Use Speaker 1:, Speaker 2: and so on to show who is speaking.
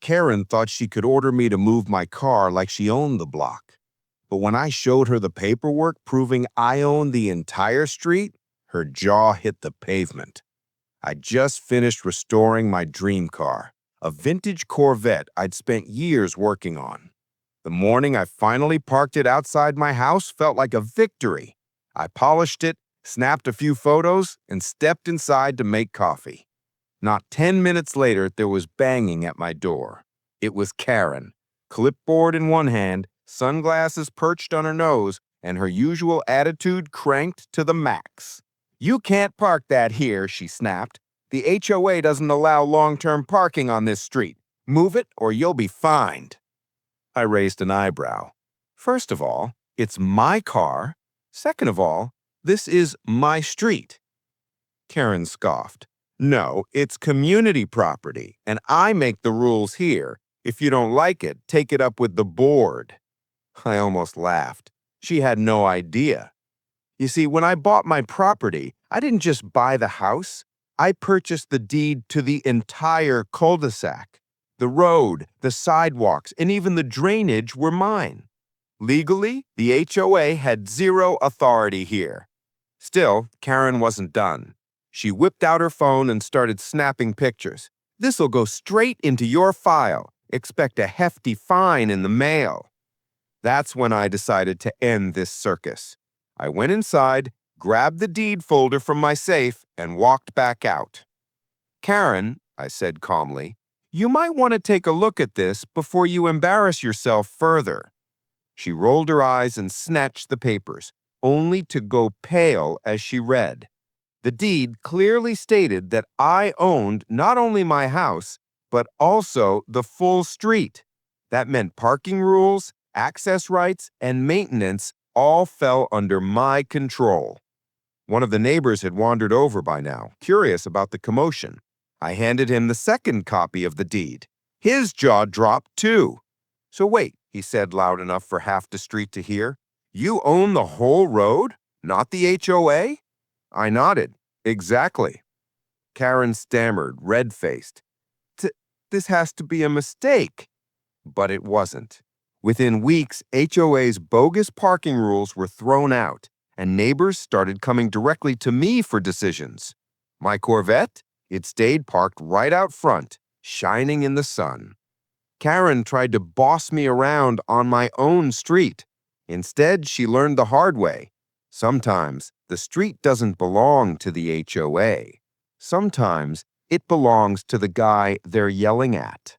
Speaker 1: Karen thought she could order me to move my car like she owned the block. But when I showed her the paperwork proving I owned the entire street, her jaw hit the pavement. I just finished restoring my dream car, a vintage Corvette I'd spent years working on. The morning I finally parked it outside my house felt like a victory. I polished it, snapped a few photos, and stepped inside to make coffee. Not 10 minutes later, there was banging at my door. It was Karen, clipboard in one hand, sunglasses perched on her nose, and her usual attitude cranked to the max. "You can't park that here," she snapped. "The HOA doesn't allow long-term parking on this street. Move it or you'll be fined." I raised an eyebrow. First of all, it's my car. Second of all, this is my street. Karen scoffed. "No, it's community property, and I make the rules here. If you don't like it, take it up with the board." I almost laughed. She had no idea. You see, when I bought my property, I didn't just buy the house. I purchased the deed to the entire cul-de-sac. The road, the sidewalks, and even the drainage were mine. Legally, the HOA had zero authority here. Still, Karen wasn't done. She whipped out her phone and started snapping pictures. "This'll go straight into your file. Expect a hefty fine in the mail." That's when I decided to end this circus. I went inside, grabbed the deed folder from my safe, and walked back out. "Karen," I said calmly, "you might want to take a look at this before you embarrass yourself further." She rolled her eyes and snatched the papers, only to go pale as she read. The deed clearly stated that I owned not only my house, but also the full street. That meant parking rules, access rights, and maintenance all fell under my control. One of the neighbors had wandered over by now, curious about the commotion. I handed him the second copy of the deed. His jaw dropped too. "So wait," he said loud enough for half the street to hear. "You own the whole road, not the HOA?" I nodded. "Exactly." Karen stammered, red-faced. This has to be a mistake." But it wasn't. Within weeks, HOA's bogus parking rules were thrown out, and neighbors started coming directly to me for decisions. My Corvette? It stayed parked right out front, shining in the sun. Karen tried to boss me around on my own street. Instead, she learned the hard way. Sometimes the street doesn't belong to the HOA. Sometimes it belongs to the guy they're yelling at.